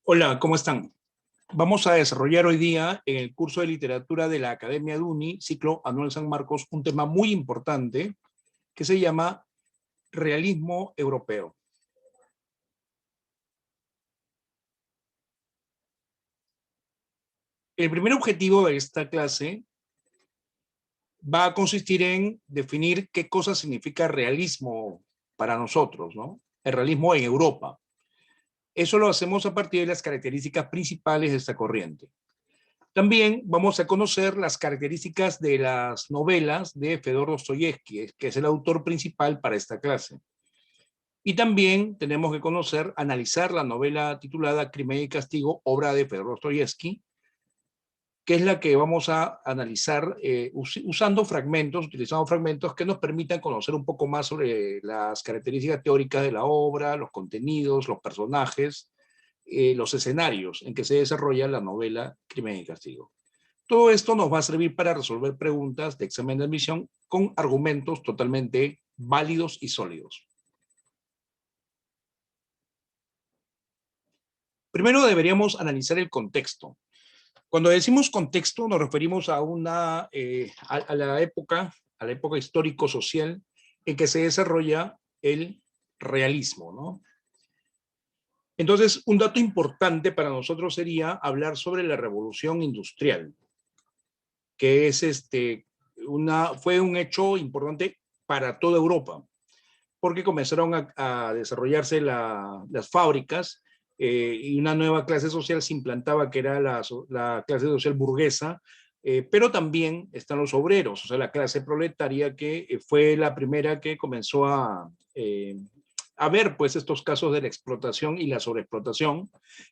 Hola, ¿cómo están? Vamos a desarrollar hoy día en el curso de literatura de la Academia de UNI, ciclo anual San Marcos, un tema muy importante que se llama realismo europeo. El primer objetivo de esta clase va a consistir en definir qué cosa significa realismo para nosotros, ¿no? El realismo en Europa. Eso lo hacemos a partir de las características principales de esta corriente. También vamos a conocer las características de las novelas de Fedor Dostoyevsky, que es el autor principal para esta clase. Y también tenemos que conocer, analizar la novela titulada Crimen y Castigo, obra de Fedor Dostoyevsky, que es la que vamos a analizar utilizando fragmentos que nos permitan conocer un poco más sobre las características teóricas de la obra, los contenidos, los personajes, los escenarios en que se desarrolla la novela Crimen y Castigo. Todo esto nos va a servir para resolver preguntas de examen de admisión con argumentos totalmente válidos y sólidos. Primero deberíamos analizar el contexto. Cuando decimos contexto nos referimos a a la época histórico-social en que se desarrolla el realismo, ¿no? Entonces, un dato importante para nosotros sería hablar sobre la revolución industrial, que es fue un hecho importante para toda Europa, porque comenzaron a desarrollarse las fábricas y una nueva clase social se implantaba, que era la clase social burguesa, pero también están los obreros, o sea, la clase proletaria, que fue la primera que comenzó a ver pues estos casos de la explotación y la sobreexplotación,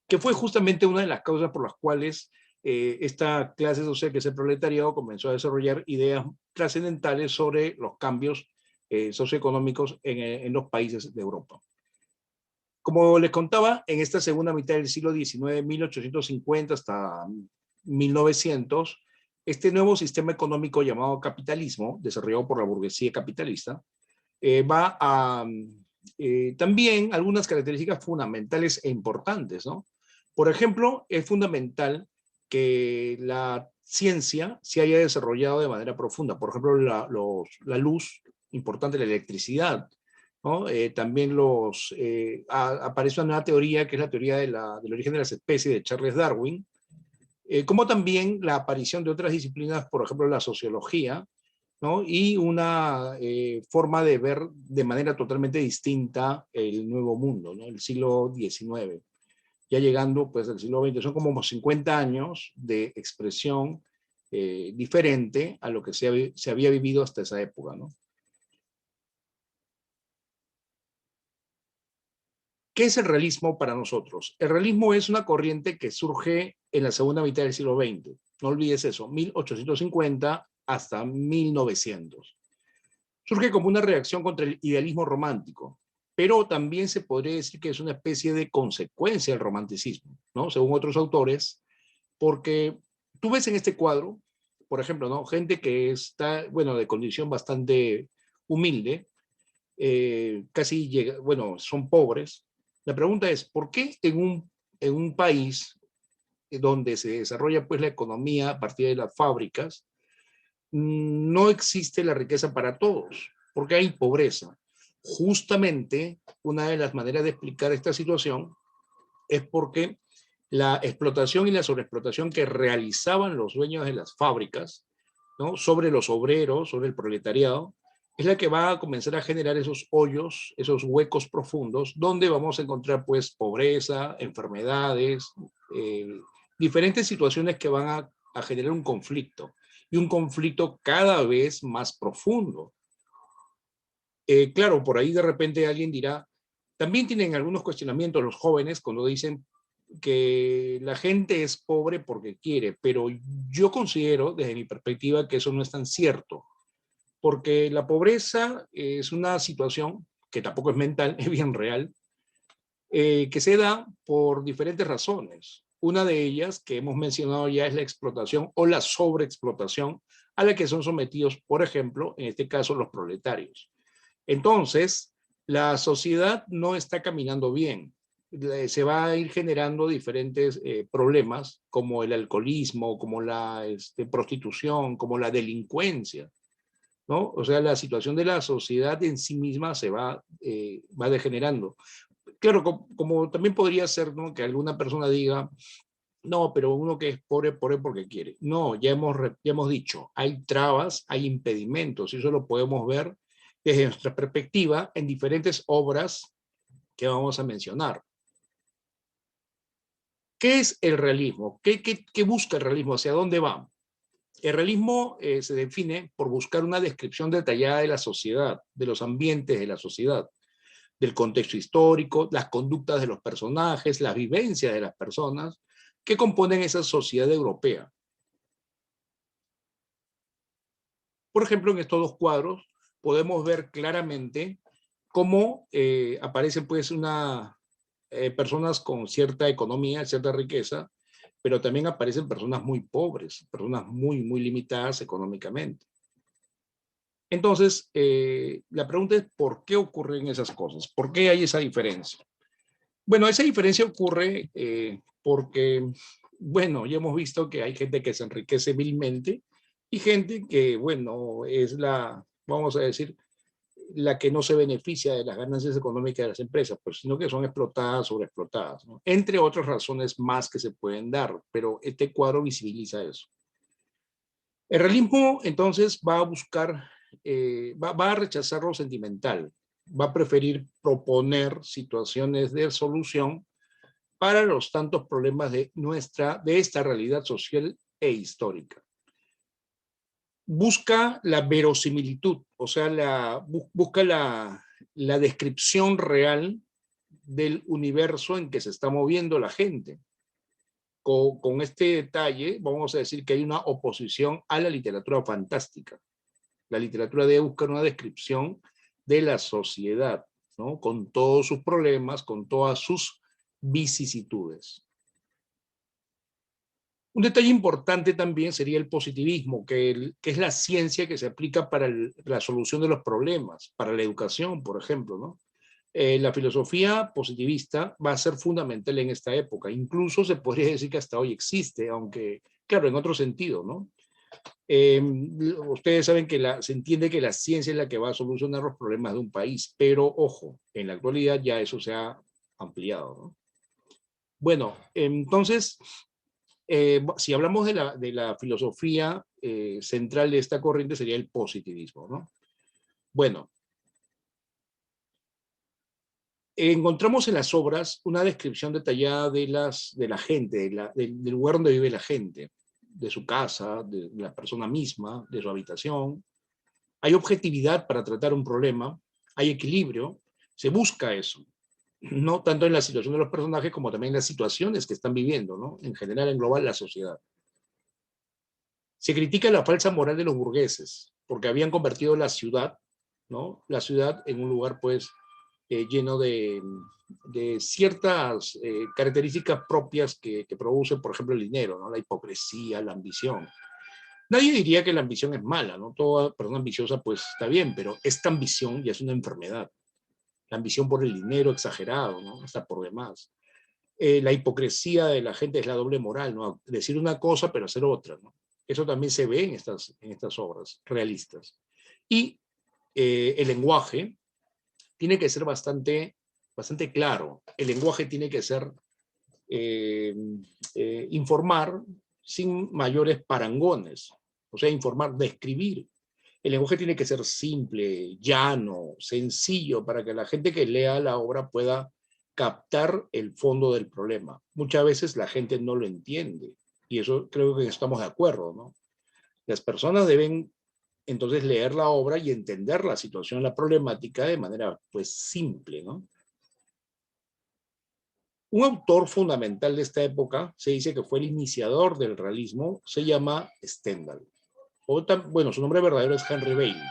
que fue justamente una de las causas por las cuales esta clase social, que es el proletariado, comenzó a desarrollar ideas trascendentales sobre los cambios socioeconómicos en los países de Europa. Como les contaba, en esta segunda mitad del siglo XIX, 1850 hasta 1900, este nuevo sistema económico llamado capitalismo, desarrollado por la burguesía capitalista, va a también algunas características fundamentales e importantes, ¿no? Por ejemplo, es fundamental que la ciencia se haya desarrollado de manera profunda. Por ejemplo, la luz, importante, la electricidad, ¿no? También aparece una nueva teoría, que es la teoría del origen de las especies de Charles Darwin, como también la aparición de otras disciplinas, por ejemplo, la sociología, ¿no? Y una forma de ver de manera totalmente distinta el nuevo mundo, ¿no? El siglo XIX, ya llegando pues al siglo XX, son como 50 años de expresión diferente a lo que se había vivido hasta esa época, ¿no? ¿Qué es el realismo para nosotros? El realismo es una corriente que surge en la segunda mitad del siglo XX. No olvides eso, 1850 hasta 1900. Surge como una reacción contra el idealismo romántico, pero también se podría decir que es una especie de consecuencia del romanticismo, ¿no? Según otros autores, porque tú ves en este cuadro, por ejemplo, ¿no? Gente que está, bueno, de condición bastante humilde, casi llega, bueno, son pobres. La pregunta es, ¿por qué en un país donde se desarrolla pues la economía a partir de las fábricas, no existe la riqueza para todos? Porque hay pobreza. Justamente una de las maneras de explicar esta situación es porque la explotación y la sobreexplotación que realizaban los dueños de las fábricas, ¿no? Sobre los obreros, sobre el proletariado, es la que va a comenzar a generar esos hoyos, esos huecos profundos, donde vamos a encontrar pues pobreza, enfermedades, diferentes situaciones que van a generar un conflicto, y un conflicto cada vez más profundo. Claro, por ahí de repente alguien dirá, también tienen algunos cuestionamientos los jóvenes cuando dicen que la gente es pobre porque quiere, pero yo considero desde mi perspectiva que eso no es tan cierto, porque la pobreza es una situación que tampoco es mental, es bien real, que se da por diferentes razones. Una de ellas, que hemos mencionado ya, es la explotación o la sobreexplotación a la que son sometidos, por ejemplo, en este caso, los proletarios. Entonces, la sociedad no está caminando bien. se va a ir generando diferentes problemas como el alcoholismo, como la prostitución, como la delincuencia, ¿no? O sea, la situación de la sociedad en sí misma se va degenerando. Claro, como también podría ser, ¿no?, que alguna persona diga, no, pero uno que es pobre, pobre porque quiere. No, ya hemos dicho, hay trabas, hay impedimentos, y eso lo podemos ver desde nuestra perspectiva en diferentes obras que vamos a mencionar. ¿Qué es el realismo? ¿Qué busca el realismo? ¿Hacia dónde va? El realismo se define por buscar una descripción detallada de la sociedad, de los ambientes de la sociedad, del contexto histórico, las conductas de los personajes, las vivencias de las personas que componen esa sociedad europea. Por ejemplo, en estos dos cuadros podemos ver claramente cómo aparecen pues personas con cierta economía, cierta riqueza, pero también aparecen personas muy pobres, personas muy limitadas económicamente. Entonces, la pregunta es, ¿por qué ocurren esas cosas? ¿Por qué hay esa diferencia? Bueno, esa diferencia ocurre porque, bueno, ya hemos visto que hay gente que se enriquece vilmente y gente que, bueno, es vamos a decir, la que no se beneficia de las ganancias económicas de las empresas, pues, sino que son explotadas, sobreexplotadas, ¿no? Entre otras razones más que se pueden dar, pero este cuadro visibiliza eso. El realismo, entonces, va a buscar, va a rechazar lo sentimental, va a preferir proponer situaciones de solución para los tantos problemas de esta realidad social e histórica. Busca la verosimilitud, o sea, busca la descripción real del universo en que se está moviendo la gente. Con este detalle, vamos a decir que hay una oposición a la literatura fantástica. La literatura debe buscar una descripción de la sociedad, ¿no?, con todos sus problemas, con todas sus vicisitudes. Un detalle importante también sería el positivismo, que es la ciencia que se aplica para la solución de los problemas, para la educación, por ejemplo, ¿no? La filosofía positivista va a ser fundamental en esta época. Incluso se podría decir que hasta hoy existe, aunque, claro, en otro sentido, ¿no? Ustedes saben que se entiende que la ciencia es la que va a solucionar los problemas de un país, pero ojo, en la actualidad ya eso se ha ampliado, ¿no? Bueno, entonces, si hablamos de la filosofía central de esta corriente sería el positivismo, ¿no? Bueno, encontramos en las obras una descripción detallada de la gente, del lugar donde vive la gente, de su casa, de la persona misma, de su habitación. Hay objetividad para tratar un problema, hay equilibrio, se busca eso, no tanto en la situación de los personajes como también en las situaciones que están viviendo, ¿no? En general, en global, la sociedad. Se critica la falsa moral de los burgueses, porque habían convertido la ciudad, ¿no?, la ciudad en un lugar, pues, lleno de ciertas características propias que produce, por ejemplo, el dinero, ¿no?, la hipocresía, la ambición. Nadie diría que la ambición es mala, ¿no? Toda persona ambiciosa, pues, está bien, pero esta ambición ya es una enfermedad. La ambición por el dinero exagerado, ¿no?, hasta por demás. La hipocresía de la gente es la doble moral, ¿no? Decir una cosa pero hacer otra, ¿no? Eso también se ve en estas obras realistas. Y el lenguaje tiene que ser bastante claro. El lenguaje tiene que ser informar sin mayores parangones. O sea, informar, describir. El lenguaje tiene que ser simple, llano, sencillo, para que la gente que lea la obra pueda captar el fondo del problema. Muchas veces la gente no lo entiende, y eso creo que estamos de acuerdo, ¿no? Las personas deben entonces leer la obra y entender la situación, la problemática de manera, pues, simple, ¿no? Un autor fundamental de esta época, se dice que fue el iniciador del realismo, se llama Stendhal. Bueno, su nombre verdadero es Henry Bailey.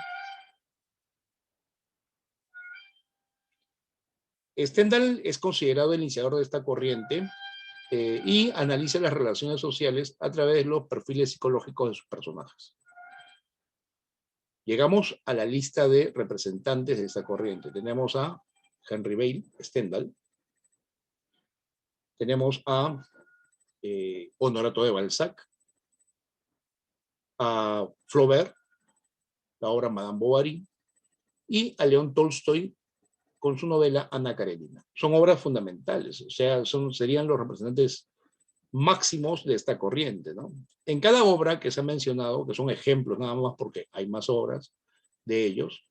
Stendhal es considerado el iniciador de esta corriente y analiza las relaciones sociales a través de los perfiles psicológicos de sus personajes. Llegamos a la lista de representantes de esta corriente. Tenemos a Henry Bailey, Stendhal, Tenemos a Honorato de Balzac, a Flaubert, la obra Madame Bovary, y a León Tolstoy con su novela Ana Karenina. Son obras fundamentales, o sea, serían los representantes máximos de esta corriente, ¿no? En cada obra que se ha mencionado, que son ejemplos nada más porque hay más obras de ellos,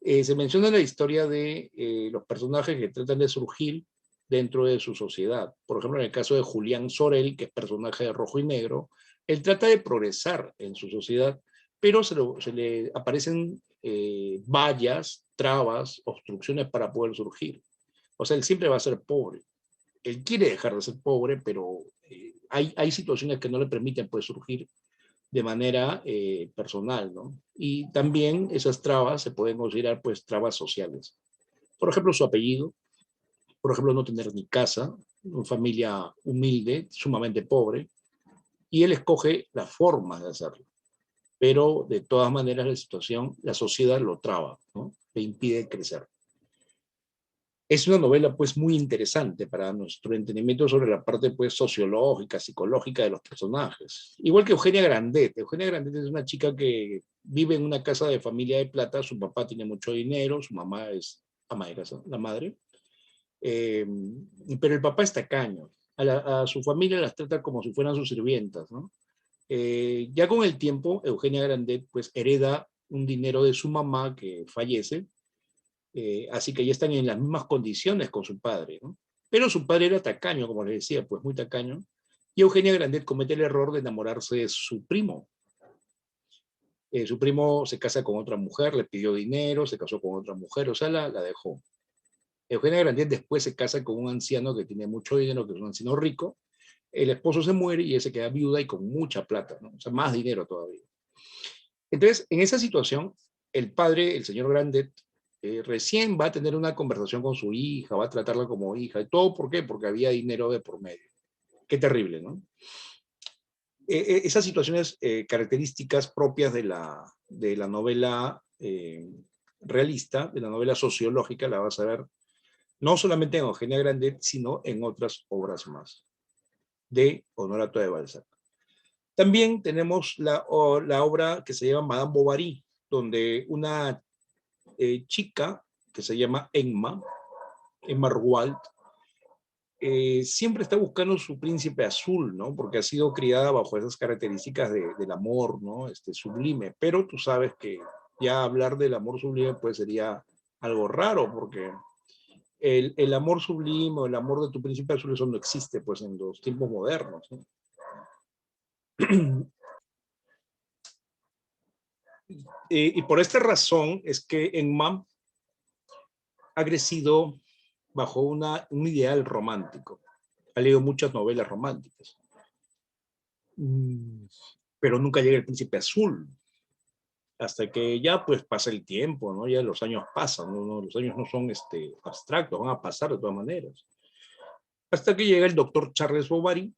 se menciona la historia de los personajes que tratan de surgir dentro de su sociedad. Por ejemplo, en el caso de Julián Sorel, que es personaje de Rojo y Negro, él trata de progresar en su sociedad, pero se le aparecen vallas, trabas, obstrucciones para poder surgir. O sea, él siempre va a ser pobre. Él quiere dejar de ser pobre, pero hay situaciones que no le permiten pues, surgir de manera personal, ¿no? Y también esas trabas se pueden considerar pues trabas sociales. Por ejemplo, su apellido, por ejemplo, no tener ni casa, una familia humilde, sumamente pobre, y él escoge las formas de hacerlo. Pero de todas maneras la situación, la sociedad lo traba, ¿no? Le impide crecer. Es una novela pues muy interesante para nuestro entendimiento sobre la parte pues sociológica, psicológica de los personajes. Igual que Eugenia Grandet. Eugenia Grandet es una chica que vive en una casa de familia de plata, su papá tiene mucho dinero, su mamá es ama de casa, la madre, eh, pero el papá es tacaño. A su familia las trata como si fueran sus sirvientas, ¿no? Ya con el tiempo, Eugenia Grandet pues hereda un dinero de su mamá que fallece, así que ya están en las mismas condiciones con su padre, ¿no? Pero su padre era tacaño, como les decía, pues muy tacaño, y Eugenia Grandet comete el error de enamorarse de su primo. Su primo se casa con otra mujer, le pidió dinero, se casó con otra mujer, o sea, la dejó. Eugenia Grandet después se casa con un anciano que tiene mucho dinero, que es un anciano rico, el esposo se muere y ella se queda viuda y con mucha plata, ¿no? O sea, más dinero todavía. Entonces, en esa situación, el padre, el señor Grandet, recién va a tener una conversación con su hija, va a tratarla como hija. ¿Y todo por qué? Porque había dinero de por medio. Qué terrible, ¿no? Esas situaciones características propias de la novela realista, de la novela sociológica, la vas a ver no solamente en Eugenia Grandet, sino en otras obras más de Honorato de Balzac. También tenemos la obra que se llama Madame Bovary, donde una chica que se llama Emma Rualt, siempre está buscando su príncipe azul, ¿no? Porque ha sido criada bajo esas características del amor, ¿no? Sublime. Pero tú sabes que ya hablar del amor sublime pues sería algo raro, porque el amor sublime o el amor de tu príncipe azul, eso no existe pues en los tiempos modernos, ¿no? Y por esta razón es que Emma ha crecido bajo un ideal romántico. Ha leído muchas novelas románticas. Pero nunca llega el príncipe azul. Hasta que ya pues pasa el tiempo, ¿no? Ya los años pasan, ¿no? Los años no son abstractos, van a pasar de todas maneras. Hasta que llega el doctor Charles Bovary,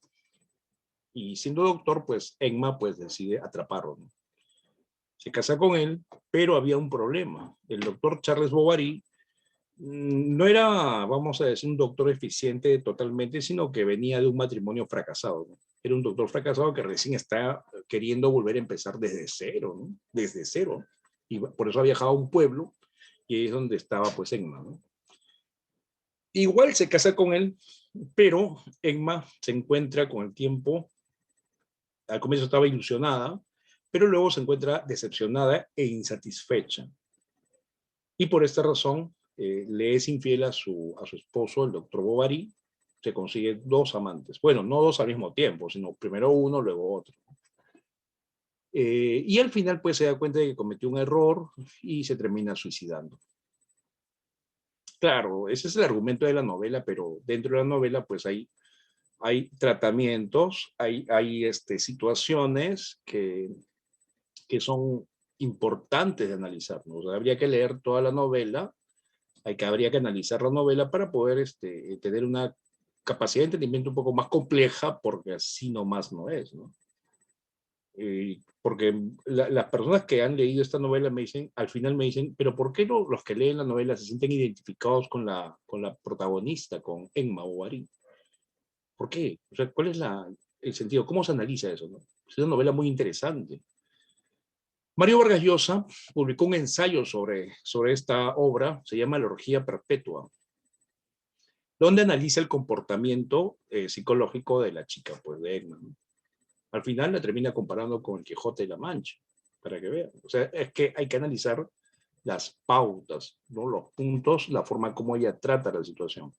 y siendo doctor, pues Emma pues decide atraparlo, ¿no? Se casa con él, pero había un problema. El doctor Charles Bovary no era, vamos a decir, un doctor eficiente totalmente, sino que venía de un matrimonio fracasado, ¿no? Era un doctor fracasado que recién está queriendo volver a empezar desde cero, ¿no? Desde cero. Y por eso ha viajado a un pueblo y ahí es donde estaba pues Emma, ¿no? Igual se casa con él, pero Emma se encuentra con el tiempo, al comienzo estaba ilusionada, pero luego se encuentra decepcionada e insatisfecha. Y por esta razón le es infiel a su esposo, el doctor Bovary, se consigue dos amantes. Bueno, no dos al mismo tiempo, sino primero uno, luego otro. Y al final pues se da cuenta de que cometió un error y se termina suicidando. Claro, ese es el argumento de la novela, pero dentro de la novela pues hay tratamientos, hay situaciones que son importantes de analizar, ¿no? O sea, habría que leer toda la novela, habría que analizar la novela para poder tener una capacidad de entendimiento un poco más compleja, porque así nomás no es, ¿no? Porque las personas que han leído esta novela me dicen, al final me dicen, pero ¿por qué no los que leen la novela se sienten identificados con la protagonista, con Emma Bovary? ¿Por qué? O sea, ¿cuál es el sentido? ¿Cómo se analiza eso, no? Es una novela muy interesante. Mario Vargas Llosa publicó un ensayo sobre esta obra, se llama La orgía perpetua, donde analiza el comportamiento psicológico de la chica, pues de Edna, ¿no? Al final la termina comparando con el Quijote de la Mancha, para que vean. O sea, es que hay que analizar las pautas, ¿no? Los puntos, la forma como ella trata la situación.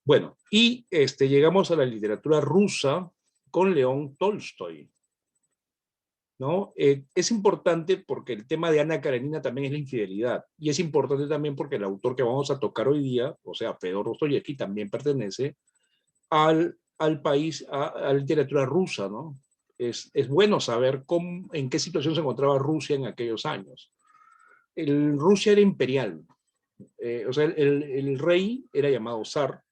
Bueno, y llegamos a la literatura rusa con León Tolstoy, ¿no? Es importante porque el tema de Ana Karenina también es la infidelidad, y es importante también porque el autor que vamos a tocar hoy día, o sea, Fedor Dostoyevsky, también pertenece al país, a la literatura rusa, ¿no? Es bueno saber en qué situación se encontraba Rusia en aquellos años. Rusia era imperial, o sea, el rey era llamado zar,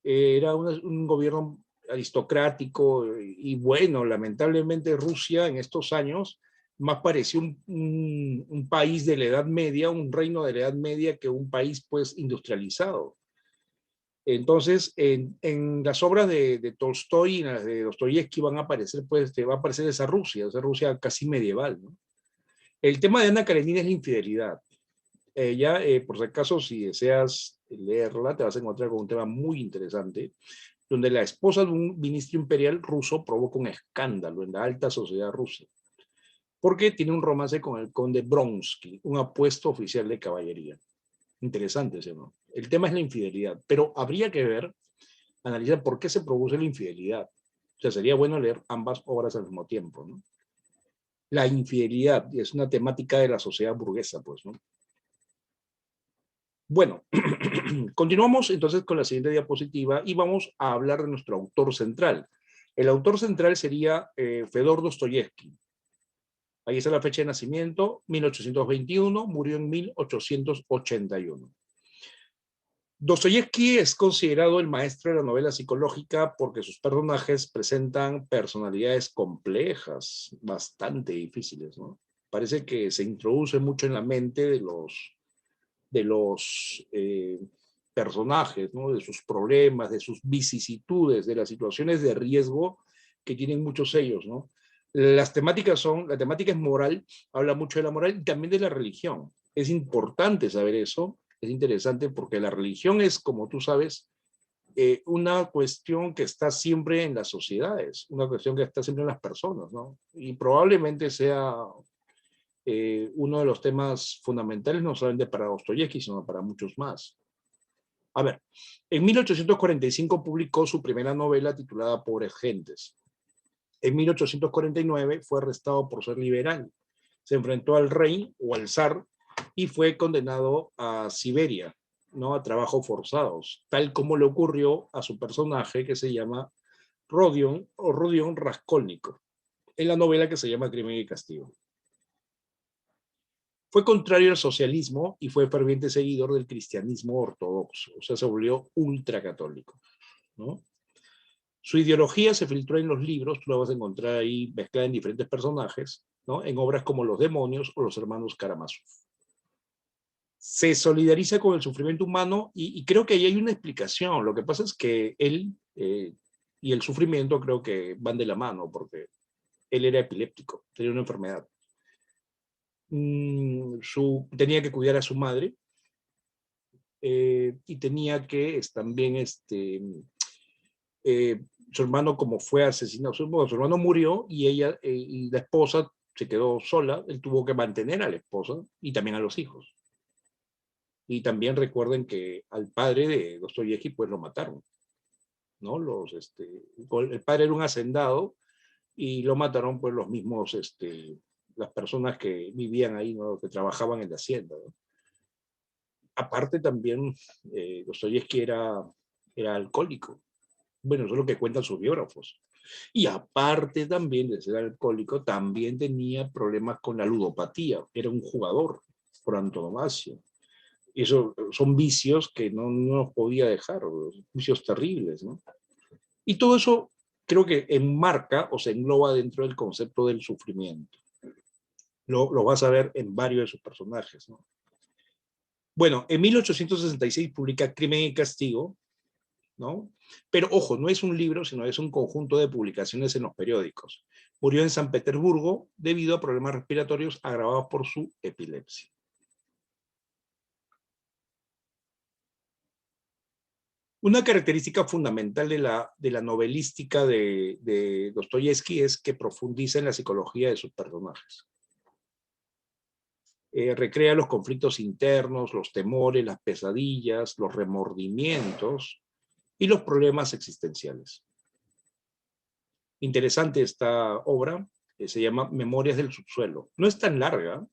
era un gobierno aristocrático y bueno, lamentablemente Rusia en estos años más parecía un país de la Edad Media, un reino de la Edad Media que un país pues industrializado. Entonces, en las obras de Tolstoy y en las de Dostoyevsky van a aparecer, pues, va a aparecer esa Rusia casi medieval, ¿no? El tema de Ana Karenina es la infidelidad. Ella, por si acaso, si deseas leerla, te vas a encontrar con un tema muy interesante, donde la esposa de un ministro imperial ruso provoca un escándalo en la alta sociedad rusa, porque tiene un romance con el conde Bronsky, un apuesto oficial de caballería. Interesante ese, ¿no? El tema es la infidelidad, pero habría que ver, analizar por qué se produce la infidelidad. O sea, sería bueno leer ambas obras al mismo tiempo, ¿no? La infidelidad es una temática de la sociedad burguesa, pues, ¿no? Bueno, continuamos entonces con la siguiente diapositiva y vamos a hablar de nuestro autor central. El autor central sería Fedor Dostoyevsky. Ahí está la fecha de nacimiento, 1821, murió en 1881. Dostoyevsky es considerado el maestro de la novela psicológica porque sus personajes presentan personalidades complejas, bastante difíciles, ¿no? Parece que se introduce mucho en la mente de los personajes, ¿no? De sus problemas, de sus vicisitudes, de las situaciones de riesgo que tienen muchos ellos, ¿no? La temática es moral, habla mucho de la moral y también de la religión. Es importante saber eso, es interesante porque la religión es, como tú sabes, una cuestión que está siempre en las sociedades, una cuestión que está siempre en las personas, ¿no? Y probablemente sea uno de los temas fundamentales, no solamente para Dostoyevsky, sino para muchos más. A ver, en 1845 publicó su primera novela titulada Pobres Gentes. En 1849 fue arrestado por ser liberal. Se enfrentó al rey o al zar y fue condenado a Siberia, ¿no? A trabajos forzados, tal como le ocurrió a su personaje que se llama Rodion Raskolnikov, en la novela que se llama Crimen y Castigo. Fue contrario al socialismo y fue ferviente seguidor del cristianismo ortodoxo, o sea, se volvió ultracatólico, ¿no? Su ideología se filtró en los libros, tú la vas a encontrar ahí mezclada en diferentes personajes, ¿no? En obras como Los Demonios o Los Hermanos Karamazov. Se solidariza con el sufrimiento humano y creo que ahí hay una explicación. Lo que pasa es que él y el sufrimiento creo que van de la mano, porque él era epiléptico, tenía una enfermedad. Tenía que cuidar a su madre, y tenía que también su hermano, como fue asesinado, su hermano murió y ella y la esposa se quedó sola. Él tuvo que mantener a la esposa y también a los hijos. Y también recuerden que al padre de Dostoyevsky pues lo mataron, ¿no? El padre era un hacendado y lo mataron pues los mismos, las personas que vivían ahí, ¿no? Que trabajaban en la hacienda, ¿no? Aparte también, Dostoyevsky era alcohólico. Bueno, eso es lo que cuentan sus biógrafos. Y aparte también de ser alcohólico, también tenía problemas con la ludopatía. Era un jugador por antonomasia. Eso son vicios que no los podía dejar, vicios terribles, ¿no? Y todo eso creo que enmarca o se engloba dentro del concepto del sufrimiento. Lo vas a ver en varios de sus personajes, ¿no? Bueno, en 1866 publica Crimen y Castigo, ¿no? Pero ojo, no es un libro, sino es un conjunto de publicaciones en los periódicos. Murió en San Petersburgo debido a problemas respiratorios agravados por su epilepsia. Una característica fundamental de la novelística de Dostoyevsky es que profundiza en la psicología de sus personajes. Recrea los conflictos internos, los temores, las pesadillas, los remordimientos y los problemas existenciales. Interesante esta obra, se llama Memorias del subsuelo. No es tan larga,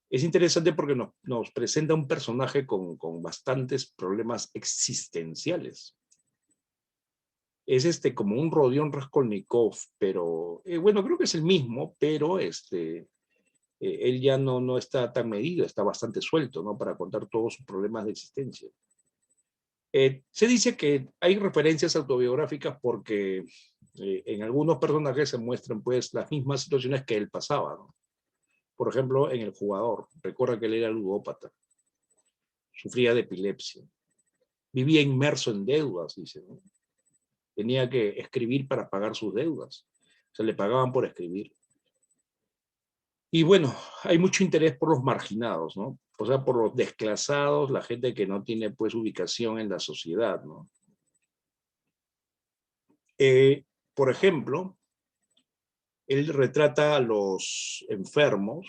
es interesante porque nos presenta un personaje con bastantes problemas existenciales. Es como un Rodion Raskolnikov, pero bueno, creo que es el mismo, pero él ya no está tan medido, está bastante suelto, ¿no? Para contar todos sus problemas de existencia. Se dice que hay referencias autobiográficas porque en algunos personajes se muestran pues las mismas situaciones que él pasaba, ¿no? Por ejemplo, en El jugador, recuerda que él era ludópata, sufría de epilepsia, vivía inmerso en deudas, dice, ¿no? Tenía que escribir para pagar sus deudas, se le pagaban por escribir. Y bueno, hay mucho interés por los marginados, ¿no? O sea, por los desclasados, la gente que no tiene pues ubicación en la sociedad, ¿no? Por ejemplo, él retrata a los enfermos,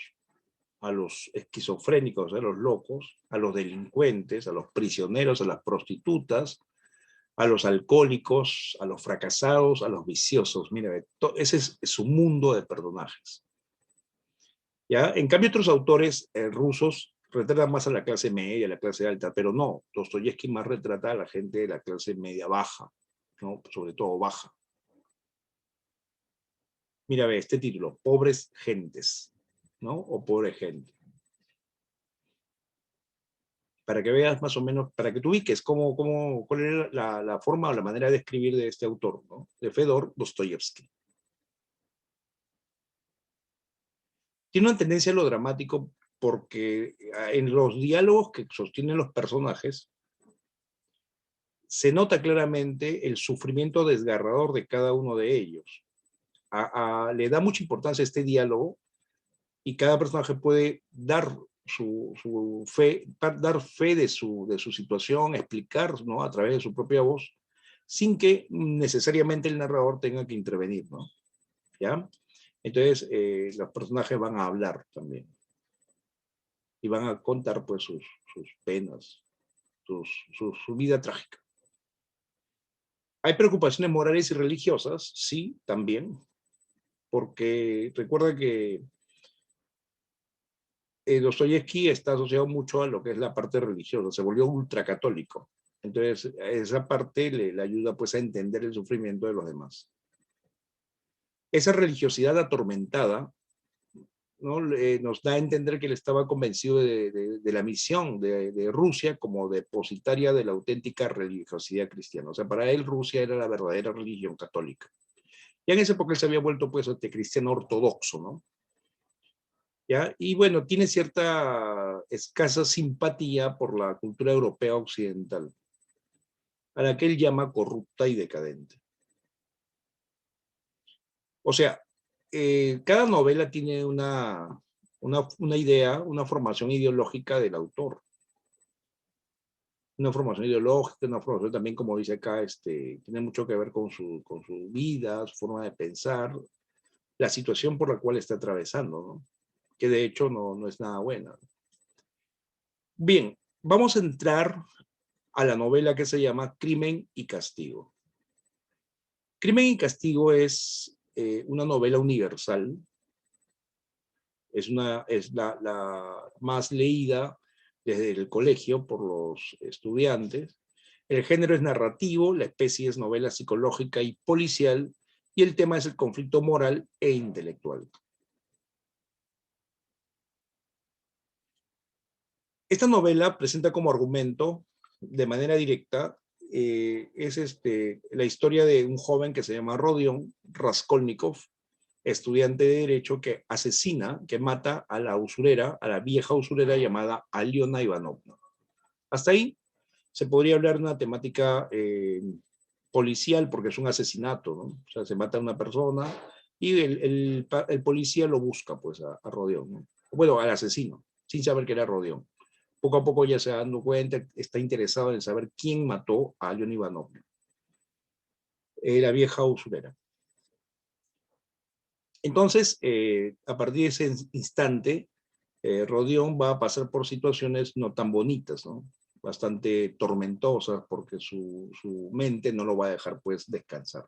a los esquizofrénicos, a los locos, a los delincuentes, a los prisioneros, a las prostitutas, a los alcohólicos, a los fracasados, a los viciosos. Mira, ese es su mundo de personajes. ¿Ya? En cambio, otros autores rusos retratan más a la clase media, a la clase alta, pero no, Dostoyevsky más retrata a la gente de la clase media baja, ¿no? Sobre todo baja. Mira, ve, este título, Pobres Gentes, ¿no? O Pobre Gente. Para que veas más o menos, para que tú ubiques cuál era la forma o la manera de escribir de este autor, ¿no? De Fedor Dostoyevsky. Tiene una tendencia a lo dramático porque en los diálogos que sostienen los personajes se nota claramente el sufrimiento desgarrador de cada uno de ellos. Le da mucha importancia a este diálogo y cada personaje puede dar su fe, dar fe de su situación, explicar, ¿no? A través de su propia voz, sin que necesariamente el narrador tenga que intervenir, ¿no? ¿Ya? Entonces, los personajes van a hablar también y van a contar pues sus penas, su vida trágica. ¿Hay preocupaciones morales y religiosas? Sí, también, porque recuerda que Dostoyevsky está asociado mucho a lo que es la parte religiosa, se volvió ultracatólico. Entonces, esa parte le ayuda pues a entender el sufrimiento de los demás. Esa religiosidad atormentada, ¿no? Nos da a entender que él estaba convencido de la misión de Rusia como depositaria de la auténtica religiosidad cristiana. O sea, para él Rusia era la verdadera religión católica. Ya en esa época él se había vuelto pues cristiano ortodoxo, ¿no? ¿Ya? Y bueno, tiene cierta escasa simpatía por la cultura europea occidental, a la que él llama corrupta y decadente. O sea, cada novela tiene una idea, una formación ideológica del autor. Una formación ideológica, una formación también, como dice acá, tiene mucho que ver con su vida, su forma de pensar, la situación por la cual está atravesando, ¿no? Que de hecho no es nada buena. Bien, vamos a entrar a la novela que se llama Crimen y Castigo. Crimen y Castigo es una novela universal, es la más leída desde el colegio por los estudiantes. El género es narrativo, la especie es novela psicológica y policial, y el tema es el conflicto moral e intelectual. Esta novela presenta como argumento, de manera directa, es la historia de un joven que se llama Rodion Raskolnikov, estudiante de Derecho que asesina, que mata a la usurera, a la vieja usurera llamada Aliona Ivanovna. Hasta ahí Se podría hablar de una temática policial porque es un asesinato, ¿no? O sea, se mata a una persona y el policía lo busca, pues, a Rodión, ¿no? Bueno, al asesino, sin saber que era Rodión. Poco a poco ya se va dando cuenta, está interesado en saber quién mató a León Ivanov, la vieja usurera. Entonces, a partir de ese instante, Rodión va a pasar por situaciones no tan bonitas, ¿no? Bastante tormentosas, porque su mente no lo va a dejar, pues, descansar.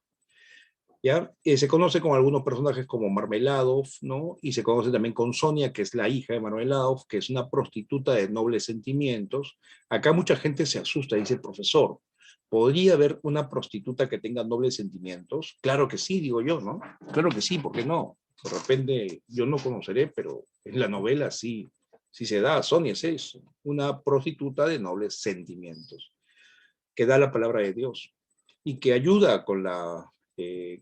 ¿Ya? Se conoce con algunos personajes como Marmeladov, ¿no? Y se conoce también con Sonia, que es la hija de Marmeladov, que es una prostituta de nobles sentimientos. Acá mucha gente se asusta, dice: profesor, ¿podría haber una prostituta que tenga nobles sentimientos? Claro que sí, digo yo, ¿no? Claro que sí, ¿por qué no? De repente yo no conoceré, pero en la novela sí, sí se da. Sonia es eso, una prostituta de nobles sentimientos, que da la palabra de Dios y que ayuda con la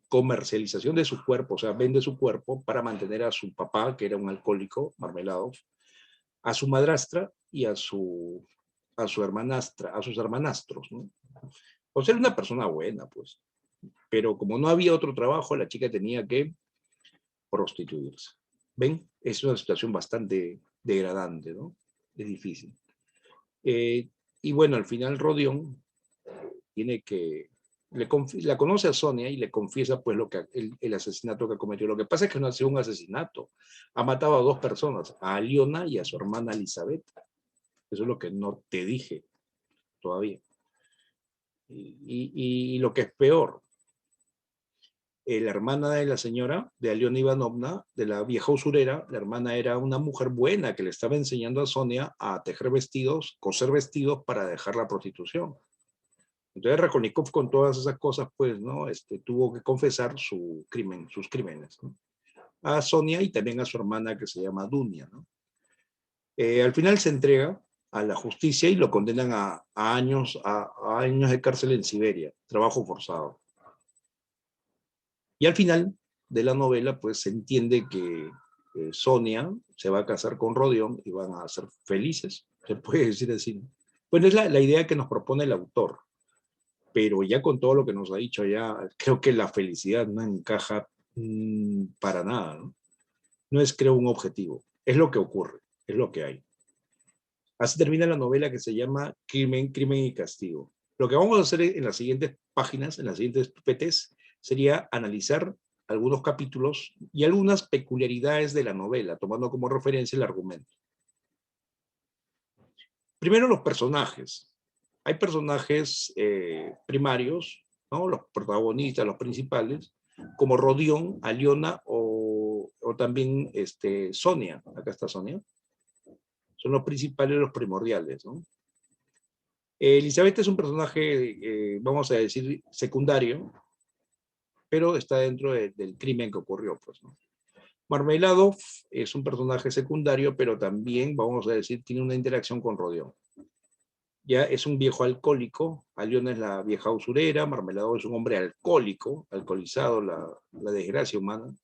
comercialización de su cuerpo, o sea, vende su cuerpo para mantener a su papá, que era un alcohólico, Marmeladov, a su madrastra y a su hermanastra, a sus hermanastros, ¿no? O sea, era una persona buena, pues. Pero como no había otro trabajo, la chica tenía que prostituirse. ¿Ven? Es una situación bastante degradante, ¿no? Es difícil. Y bueno, al final Rodión tiene que la conoce a Sonia y le confiesa pues lo que el asesinato que cometió. Lo que pasa es que no ha sido un asesinato, ha matado a dos personas, a Aliona y a su hermana Elizabeth. Eso es lo que no te dije todavía. Y lo que es peor, la hermana de la señora, de Aliona Ivanovna, de la vieja usurera, la hermana era una mujer buena que le estaba enseñando a Sonia a tejer vestidos, coser vestidos para dejar la prostitución. Entonces Raskolnikov, con todas esas cosas, pues, ¿no? Tuvo que confesar su crimen, sus crímenes, ¿no? A Sonia y también a su hermana, que se llama Dunia, ¿no? Al final se entrega a la justicia y lo condenan a años de cárcel en Siberia, trabajo forzado. Y al final de la novela, pues, se entiende que Sonia se va a casar con Rodión y van a ser felices, se puede decir así, ¿no? Bueno, es la idea que nos propone el autor, pero ya con todo lo que nos ha dicho, ya creo que la felicidad no encaja para nada, ¿no? No es, creo, un objetivo, es lo que ocurre, es lo que hay. Así termina la novela, que se llama Crimen, Crimen y Castigo. Lo que vamos a hacer en las siguientes páginas, en las siguientes PTs, sería analizar algunos capítulos y algunas peculiaridades de la novela, tomando como referencia el argumento. Primero, los personajes. Hay personajes primarios, ¿no? Los protagonistas, los principales, como Rodión, Aliona o también Sonia. Acá está Sonia. Son los principales, los primordiales, ¿no? Elizabeth es un personaje, vamos a decir, secundario, pero está dentro del crimen que ocurrió, pues, ¿no? Marmeladov es un personaje secundario, pero también, vamos a decir, tiene una interacción con Rodión. Ya es un viejo alcohólico, Aliona es la vieja usurera, Marmeladov es un hombre alcohólico, alcoholizado, la desgracia humana.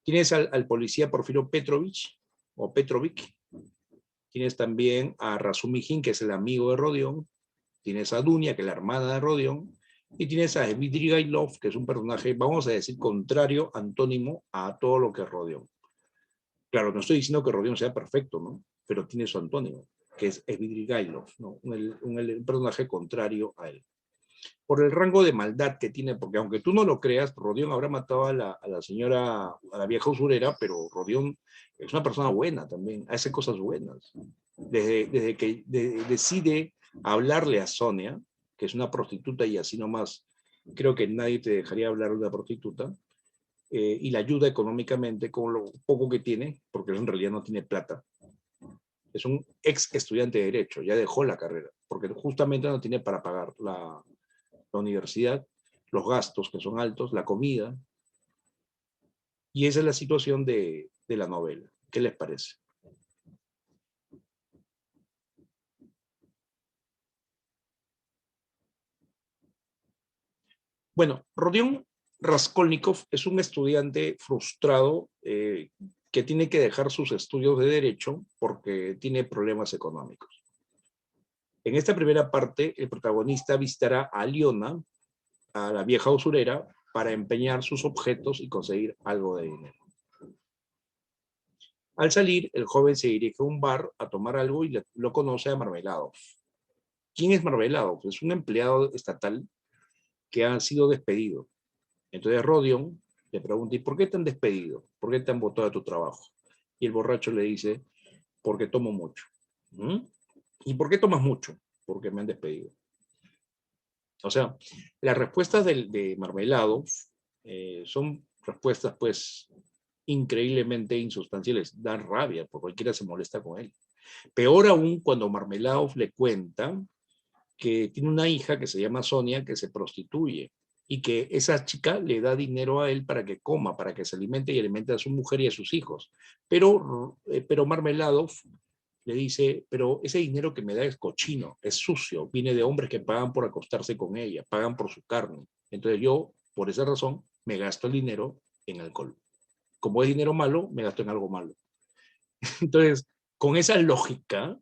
Tienes al policía Porfirio Petrovich, o Petrovic. Tienes también a Razumihin, que es el amigo de Rodión. Tienes a Dunia, que es la hermana de Rodión. Y tienes a Svidrigailov, que es un personaje, vamos a decir, contrario, antónimo a todo lo que es Rodión. Claro, no estoy diciendo que Rodión sea perfecto, ¿no? Pero tiene su antónimo, que es Svidrigailov, ¿no? Un personaje contrario a él. Por el rango de maldad que tiene, porque aunque tú no lo creas, Rodión habrá matado a la señora, a la vieja usurera, pero Rodión es una persona buena también, hace cosas buenas. Desde que decide hablarle a Sonia, que es una prostituta y así nomás, creo que nadie te dejaría hablar de una prostituta, y la ayuda económicamente con lo poco que tiene, porque en realidad no tiene plata. Es un ex estudiante de Derecho, ya dejó la carrera, porque justamente no tiene para pagar la universidad, los gastos que son altos, la comida, y esa es la situación de la novela. ¿Qué les parece? Bueno, Rodion Raskolnikov es un estudiante frustrado que tiene que dejar sus estudios de Derecho porque tiene problemas económicos. En esta primera parte, el protagonista visitará a Liona, a la vieja usurera, para empeñar sus objetos y conseguir algo de dinero. Al salir, el joven se dirige a un bar a tomar algo y lo conoce a Marmeladov. ¿Quién es Marmeladov? Es un empleado estatal que ha sido despedido. Entonces Rodion le pregunta, ¿y por qué te han despedido? ¿Por qué te han botado de tu trabajo? Y el borracho le dice, porque tomo mucho. ¿Mm? ¿Y por qué tomas mucho? Porque me han despedido. O sea, las respuestas de Marmeladov son respuestas, pues, increíblemente insustanciales. Dan rabia, porque cualquiera se molesta con él. Peor aún cuando Marmeladov le cuenta que tiene una hija que se llama Sonia que se prostituye y que esa chica le da dinero a él para que coma, para que se alimente y alimente a su mujer y a sus hijos. Pero Marmeladov le dice, pero ese dinero que me da es cochino, es sucio, viene de hombres que pagan por acostarse con ella, pagan por su carne. Entonces yo, por esa razón, me gasto el dinero en alcohol. Como es dinero malo, me gasto en algo malo. Entonces, con esa lógica,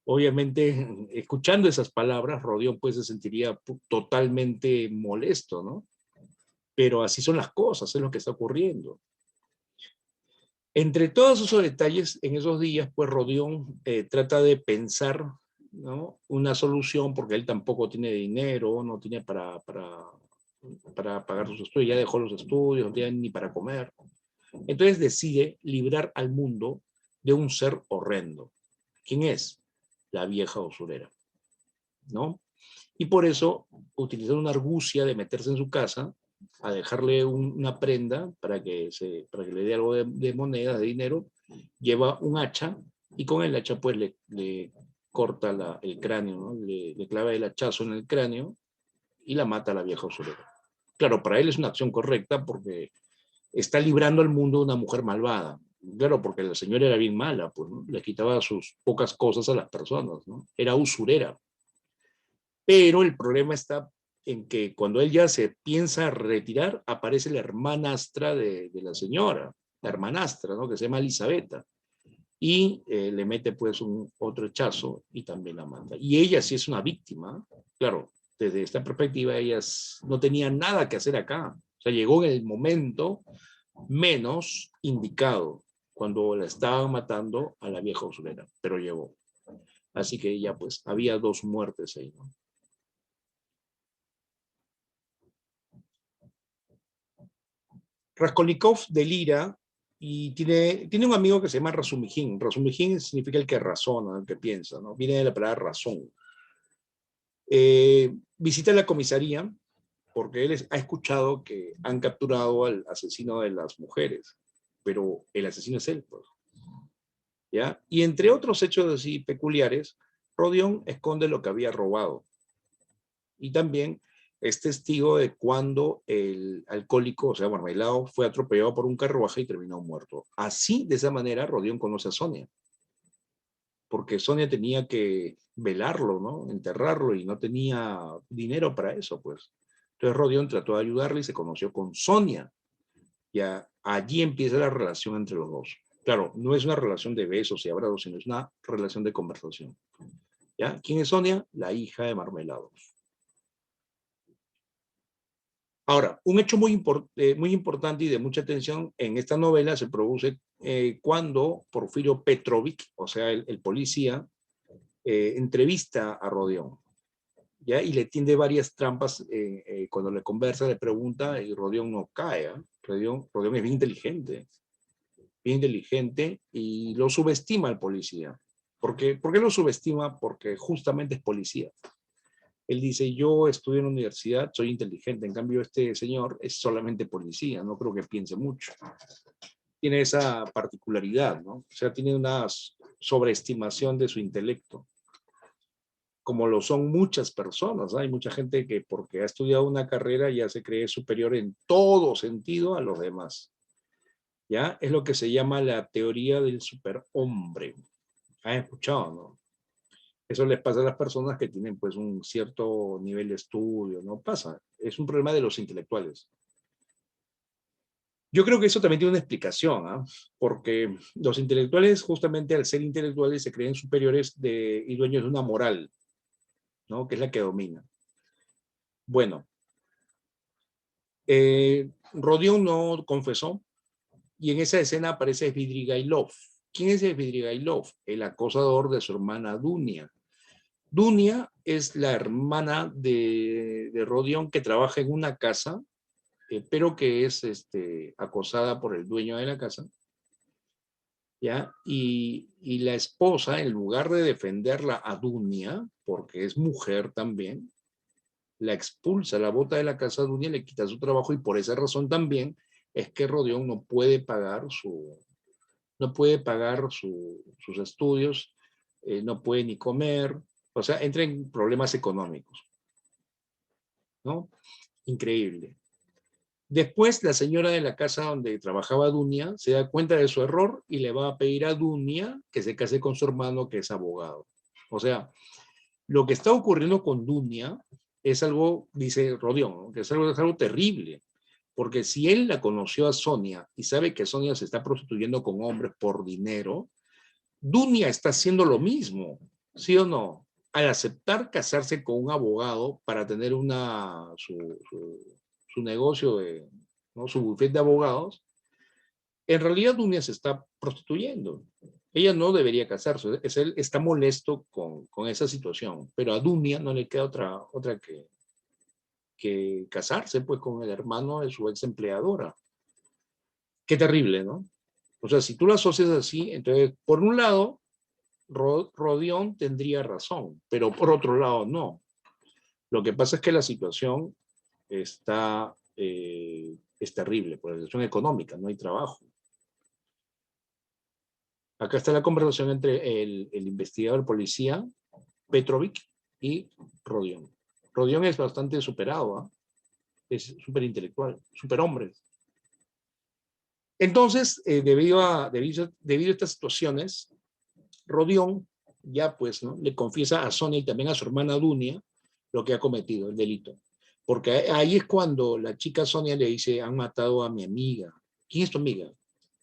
obviamente, escuchando esas palabras, Rodión pues se sentiría totalmente molesto, ¿no? Pero así son las cosas, es lo que está ocurriendo. Entre todos esos detalles, en esos días, pues Rodión trata de pensar, ¿no?, una solución, porque él tampoco tiene dinero, no tiene para pagar sus estudios, ya dejó los estudios, no tiene ni para comer. Entonces decide librar al mundo de un ser horrendo. ¿Quién es? La vieja usurera, ¿no? Y por eso utiliza una argucia de meterse en su casa a dejarle una prenda para que le dé algo de moneda, de dinero, lleva un hacha y con el hacha pues le corta el cráneo, ¿no? Le clava el hachazo en el cráneo y la mata a la vieja usurera. Claro, para él es una acción correcta porque está librando al mundo de una mujer malvada. Claro, porque la señora era bien mala, pues, ¿no? Le quitaba sus pocas cosas a las personas, ¿no? Era usurera. Pero el problema está en que cuando él ya se piensa retirar, aparece la hermanastra de la señora, la hermanastra, ¿no?, que se llama Elisabetta, y le mete pues otro hachazo y también la mata. Y ella sí es una víctima, claro, desde esta perspectiva ella no tenía nada que hacer acá, o sea, llegó en el momento menos indicado, cuando la estaban matando a la vieja usurera, pero llegó. Así que ya pues había dos muertes ahí, ¿no? Raskolnikov delira y tiene un amigo que se llama Razumihin. Razumihin significa el que razona, el que piensa, ¿no? Viene de la palabra razón. Visita la comisaría porque él ha escuchado que han capturado al asesino de las mujeres, pero el asesino es él, pues, ¿ya? Y entre otros hechos así peculiares, Rodion esconde lo que había robado. Y también es testigo de cuando el alcohólico, o sea, Marmelado, fue atropellado por un carruaje y terminó muerto. Así, de esa manera, Rodión conoce a Sonia, porque Sonia tenía que velarlo, ¿no?, enterrarlo, y no tenía dinero para eso, pues. Entonces Rodión trató de ayudarle y se conoció con Sonia. Ya allí empieza la relación entre los dos. Claro, no es una relación de besos y abrazos, sino es una relación de conversación. ¿Ya? ¿Quién es Sonia? La hija de Marmelado. Ahora, un hecho muy importante y de mucha atención en esta novela se produce cuando Porfirio Petrovich, o sea, el policía, entrevista a Rodión, ¿ya? Y le tiende varias trampas cuando le conversa, le pregunta, y Rodión no cae, ¿eh? Rodión es bien inteligente y lo subestima al policía. ¿Por qué lo subestima? Porque justamente es policía. Él dice, yo estudio en la universidad, soy inteligente, en cambio este señor es solamente policía, no creo que piense mucho. Tiene esa particularidad, ¿no? O sea, tiene una sobreestimación de su intelecto, como lo son muchas personas, ¿no? Hay mucha gente que porque ha estudiado una carrera ya se cree superior en todo sentido a los demás, ¿ya? Es lo que se llama la teoría del superhombre. ¿Han escuchado, no? Eso les pasa a las personas que tienen pues un cierto nivel de estudio, ¿no? Pasa, es un problema de los intelectuales. Yo creo que eso también tiene una explicación, ¿eh? Porque los intelectuales, justamente al ser intelectuales, se creen superiores y dueños de una moral. ¿no? Que es la que domina. Bueno, Rodión no confesó, y en esa escena aparece Svidrigailov. ¿Quién es Svidrigailov? El acosador de su hermana Dunia. Dunia es la hermana de Rodión que trabaja en una casa, pero que es acosada por el dueño de la casa, ¿ya? Y la esposa, en lugar de defenderla a Dunia, porque es mujer también, la expulsa, la bota de la casa a Dunia, le quita su trabajo, y por esa razón también es que Rodión no puede pagar sus estudios, no puede ni comer, o sea, entra en problemas económicos, ¿no? Increíble. Después, la señora de la casa donde trabajaba Dunia se da cuenta de su error y le va a pedir a Dunia que se case con su hermano, que es abogado. O sea, lo que está ocurriendo con Dunia es algo, dice Rodión, ¿no? Que es algo terrible. Porque si él la conoció a Sonia y sabe que Sonia se está prostituyendo con hombres por dinero, Dunia está haciendo lo mismo, ¿sí o no? Al aceptar casarse con un abogado para tener su negocio, ¿no? Su bufete de abogados, en realidad Dunia se está prostituyendo. Ella no debería casarse, él está molesto con esa situación, pero a Dunia no le queda otra que casarse pues con el hermano de su ex empleadora. Qué terrible, ¿no? O sea, si tú lo asocias así, entonces, por un lado, Rodión tendría razón, pero por otro lado no. Lo que pasa es que la situación es terrible, por la situación económica, no hay trabajo. Acá está la conversación entre el investigador policía, Petrovic, y Rodión. Rodión es bastante superado, ¿eh? Es súper intelectual, súper hombre. Entonces, debido a estas situaciones, Rodión ya pues, ¿no?, le confiesa a Sonia y también a su hermana Dunia lo que ha cometido, el delito. Porque ahí es cuando la chica Sonia le dice: han matado a mi amiga. ¿Quién es tu amiga?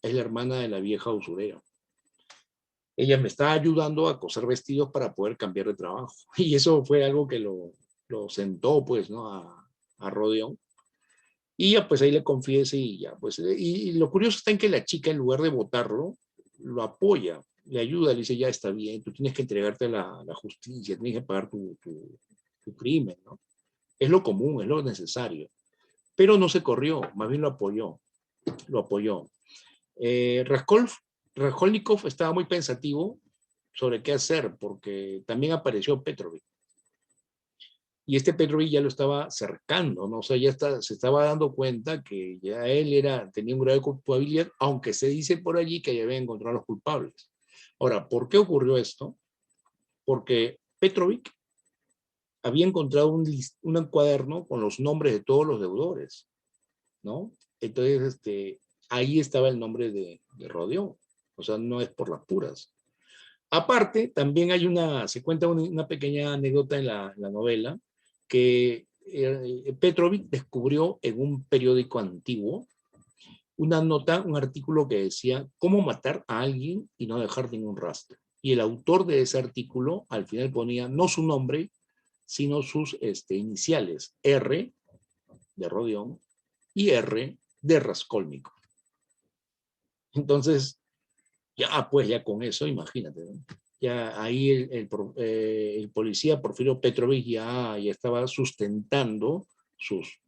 Es la hermana de la vieja usurera. Ella me está ayudando a coser vestidos para poder cambiar de trabajo. Y eso fue algo que lo sentó, pues, ¿no?, a Rodión. Y ya, pues ahí le confiesa y ya, pues. Y lo curioso está en que la chica, en lugar de votarlo, lo apoya, le ayuda, le dice: ya está bien, tú tienes que entregarte a la justicia, tienes que pagar tu crimen, ¿no? Es lo común, es lo necesario. Pero no se corrió, más bien lo apoyó, lo apoyó. Raskolnikov estaba muy pensativo sobre qué hacer, porque también apareció Petrovic. Y este Petrovic ya lo estaba cercando, ¿no? O sea, se estaba dando cuenta que ya tenía un grado de culpabilidad, aunque se dice por allí que ya había encontrado a los culpables. Ahora, ¿por qué ocurrió esto? Porque Petrovic había encontrado un cuaderno con los nombres de todos los deudores, ¿no? Entonces, ahí estaba el nombre de Rodión. O sea, no es por las puras. Aparte, también se cuenta una pequeña anécdota en la novela, que Petrovic descubrió en un periódico antiguo una nota, un artículo que decía: cómo matar a alguien y no dejar ningún rastro. Y el autor de ese artículo al final ponía no su nombre, sino sus iniciales: R de Rodión y R de Raskolnikov. Entonces, ya pues ya con eso, imagínate, ¿no? Ya ahí el policía Porfirio Petrovich ya estaba sustentando sus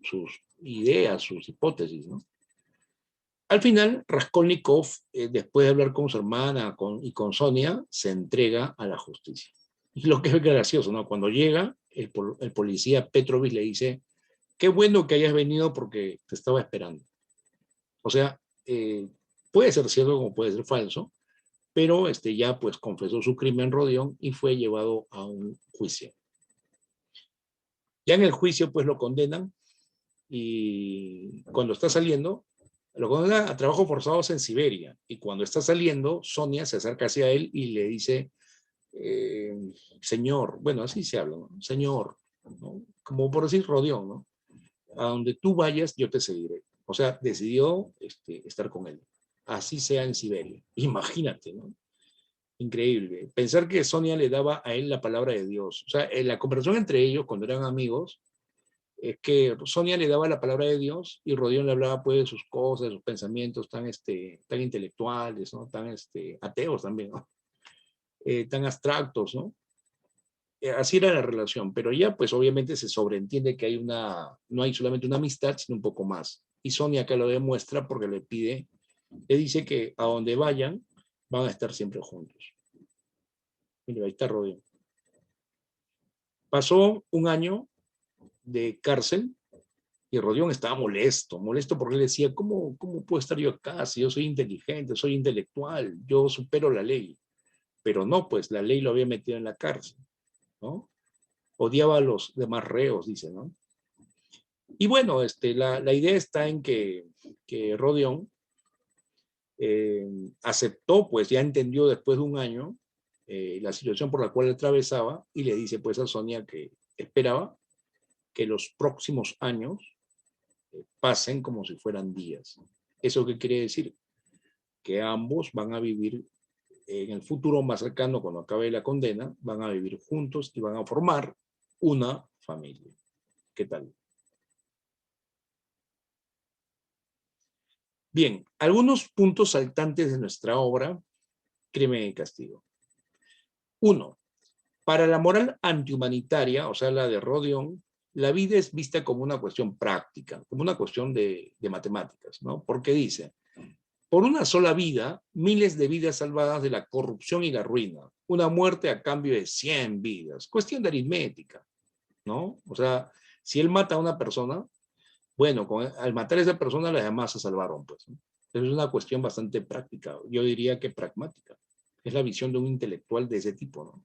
ideas, sus hipótesis, ¿no? Al final, Raskolnikov, después de hablar con su hermana y con Sonia, se entrega a la justicia. Y lo que es gracioso, ¿no? Cuando llega, el policía Petrovich le dice: qué bueno que hayas venido porque te estaba esperando. O sea, puede ser cierto como puede ser falso, pero ya pues confesó su crimen Rodión y fue llevado a un juicio. Ya en el juicio pues lo condenan, y cuando está saliendo, lo condenan a trabajos forzados en Siberia, y cuando está saliendo, Sonia se acerca hacia él y le dice: señor, bueno, así se habla, ¿no? Señor, ¿no? Como por decir Rodión, ¿no? A donde tú vayas, yo te seguiré. O sea, decidió estar con él, así sea en Siberia. Imagínate, ¿no? Increíble. Pensar que Sonia le daba a él la palabra de Dios. O sea, en la conversación entre ellos, cuando eran amigos, es que Sonia le daba la palabra de Dios y Rodión le hablaba pues de sus cosas, de sus pensamientos tan, tan intelectuales, ¿no? Tan ateos también, ¿no? Tan abstractos, ¿no? Así era la relación, pero ya pues obviamente se sobreentiende que hay no hay solamente una amistad, sino un poco más. Y Sonia acá lo demuestra porque le dice que a donde vayan, van a estar siempre juntos. Mira, ahí está Rodión. Pasó un año de cárcel y Rodión estaba molesto porque él decía, ¿cómo puedo estar yo acá si yo soy inteligente, soy intelectual, yo supero la ley? Pero no, pues la ley lo había metido en la cárcel, ¿no? Odiaba a los demás reos, dice, ¿no? Y bueno, la idea está en que Rodión aceptó, pues ya entendió después de un año la situación por la cual atravesaba y le dice pues a Sonia que esperaba que los próximos años pasen como si fueran días. ¿Eso qué quiere decir? Que ambos van a vivir en el futuro más cercano, cuando acabe la condena, van a vivir juntos y van a formar una familia. ¿Qué tal? Bien, algunos puntos saltantes de nuestra obra, Crimen y Castigo. Uno, para la moral antihumanitaria, o sea, la de Rodión, la vida es vista como una cuestión práctica, como una cuestión de matemáticas, ¿no? Porque dice, por una sola vida, miles de vidas salvadas de la corrupción y la ruina, una muerte a cambio de 100 vidas, cuestión de aritmética, ¿no? O sea, si él mata a una persona, bueno, al matar a esa persona, las demás se salvaron, pues, ¿no? Es una cuestión bastante práctica, yo diría que pragmática. Es la visión de un intelectual de ese tipo, ¿no?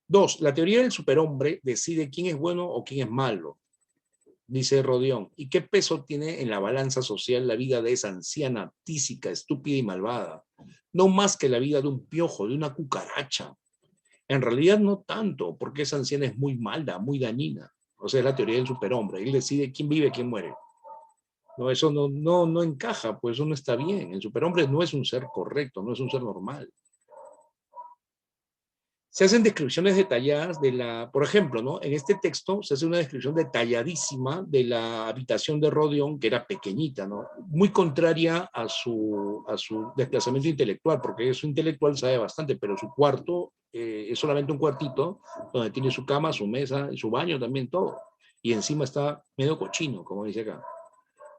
Dos, la teoría del superhombre decide quién es bueno o quién es malo, dice Rodión. ¿Y qué peso tiene en la balanza social la vida de esa anciana, tísica, estúpida y malvada? No más que la vida de un piojo, de una cucaracha. En realidad no tanto, porque esa anciana es muy mala, muy dañina. O sea, es la teoría del superhombre. Él decide quién vive, quién muere. No, eso no encaja, pues eso no está bien. El superhombre no es un ser correcto, no es un ser normal. Se hacen descripciones detalladas por ejemplo, ¿no? En este texto se hace una descripción detalladísima de la habitación de Rodión, que era pequeñita, ¿no? Muy contraria a su desplazamiento intelectual, porque su intelectual sabe bastante, pero su cuarto es solamente un cuartito donde tiene su cama, su mesa, su baño también, todo. Y encima está medio cochino, como dice acá.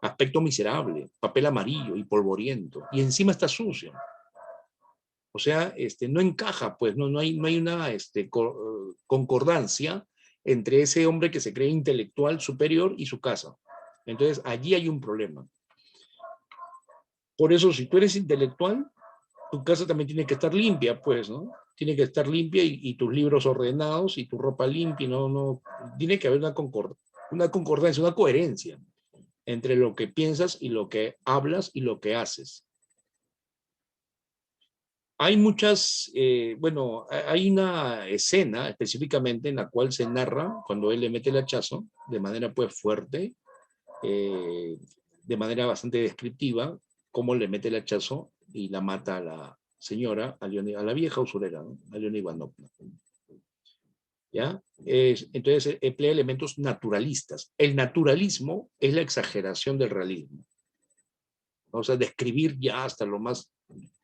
Aspecto miserable, papel amarillo y polvoriento. Y encima está sucio. O sea, no encaja, pues no hay una concordancia entre ese hombre que se cree intelectual superior y su casa. Entonces, allí hay un problema. Por eso, si tú eres intelectual, tu casa también tiene que estar limpia, pues, ¿no? Tiene que estar limpia y tus libros ordenados y tu ropa limpia, tiene que haber una concordancia, una coherencia entre lo que piensas y lo que hablas y lo que haces. Hay hay una escena específicamente en la cual se narra cuando él le mete el hachazo de manera pues fuerte, eh, de manera bastante descriptiva, cómo le mete el hachazo y la mata a la señora, a la vieja usurera, ¿no? A Leona Ivanovna. ¿Ya? Entonces emplea elementos naturalistas. El naturalismo es la exageración del realismo. O sea, describir ya hasta lo más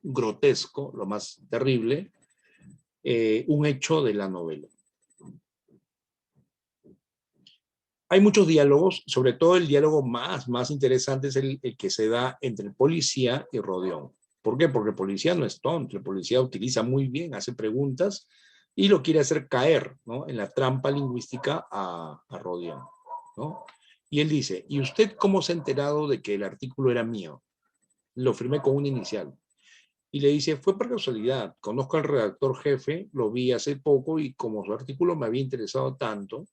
grotesco, lo más terrible, un hecho de la novela. Hay muchos diálogos, sobre todo el diálogo más interesante es el que se da entre el policía y Rodión. ¿Por qué? Porque el policía no es tonto, el policía utiliza muy bien, hace preguntas y lo quiere hacer caer, ¿no? En la trampa lingüística a Rodión, ¿no? Y él dice, ¿y usted cómo se ha enterado de que el artículo era mío? Lo firmé con una inicial. Y le dice, fue por casualidad, conozco al redactor jefe, lo vi hace poco y como su artículo me había interesado tanto,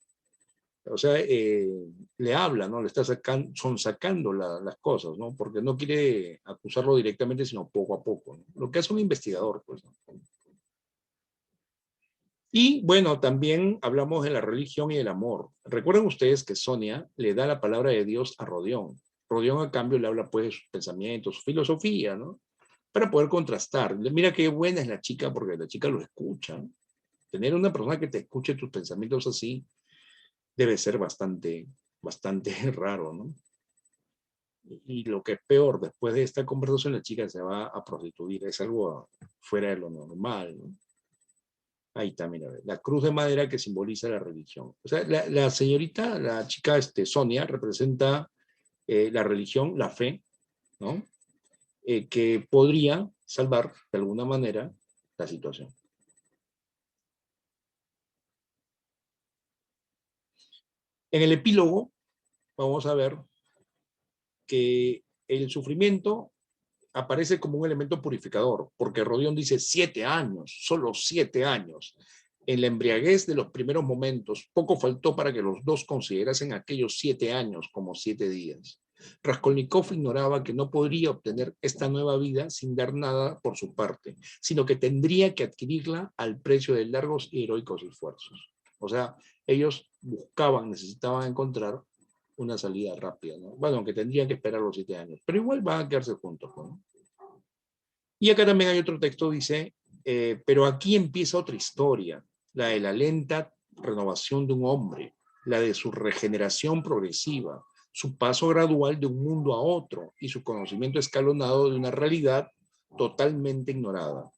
o sea, le habla, ¿no? Le está sacando las cosas, ¿no? Porque no quiere acusarlo directamente, sino poco a poco, ¿no? Lo que hace un investigador, pues, ¿no? Y bueno, también hablamos de la religión y el amor. Recuerden ustedes que Sonia le da la palabra de Dios a Rodión. Rodión a cambio le habla pues de sus pensamientos, su filosofía, ¿no? para poder contrastar. Mira qué buena es la chica, porque la chica lo escucha. Tener una persona que te escuche tus pensamientos así debe ser bastante raro, ¿no? Y lo que es peor, después de esta conversación la chica se va a prostituir, es algo fuera de lo normal, ¿no? Ahí está, mira, la cruz de madera que simboliza la religión. O sea, la señorita, la chica Sonia, representa la religión, la fe, ¿no? Que podría salvar de alguna manera la situación. En el epílogo vamos a ver que el sufrimiento aparece como un elemento purificador, porque Rodión dice 7 años, solo 7 años. En la embriaguez de los primeros momentos, poco faltó para que los dos considerasen aquellos 7 años como 7 días. Raskolnikov ignoraba que no podría obtener esta nueva vida sin dar nada por su parte, sino que tendría que adquirirla al precio de largos y heroicos esfuerzos. O sea, ellos buscaban, necesitaban encontrar una salida rápida, ¿no? Bueno, aunque tendrían que esperar los 7 años, pero igual van a quedarse juntos, ¿no? Y acá también hay otro texto, dice, pero aquí empieza otra historia, la de la lenta renovación de un hombre, la de su regeneración progresiva, su paso gradual de un mundo a otro y su conocimiento escalonado de una realidad totalmente ignorada.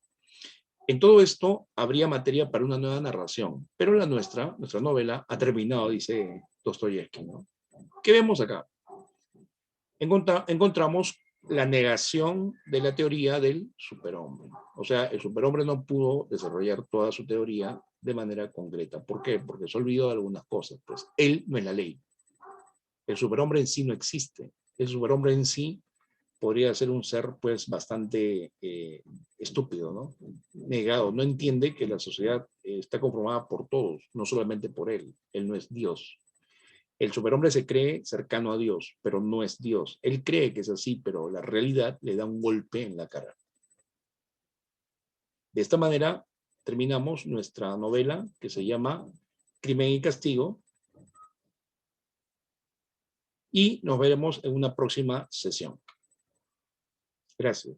En todo esto habría materia para una nueva narración, pero la nuestra novela ha terminado, dice Dostoyevsky, ¿no? ¿Qué vemos acá? Encontramos la negación de la teoría del superhombre. O sea, el superhombre no pudo desarrollar toda su teoría de manera concreta. ¿Por qué? Porque se olvidó de algunas cosas. Pues él no es la ley. El superhombre en sí no existe. El superhombre en sí podría ser un ser pues bastante estúpido, ¿no? Negado. No entiende que la sociedad está conformada por todos, no solamente por él. Él no es Dios. El superhombre se cree cercano a Dios, pero no es Dios. Él cree que es así, pero la realidad le da un golpe en la cara. De esta manera terminamos nuestra novela que se llama Crimen y Castigo y nos veremos en una próxima sesión. Gracias.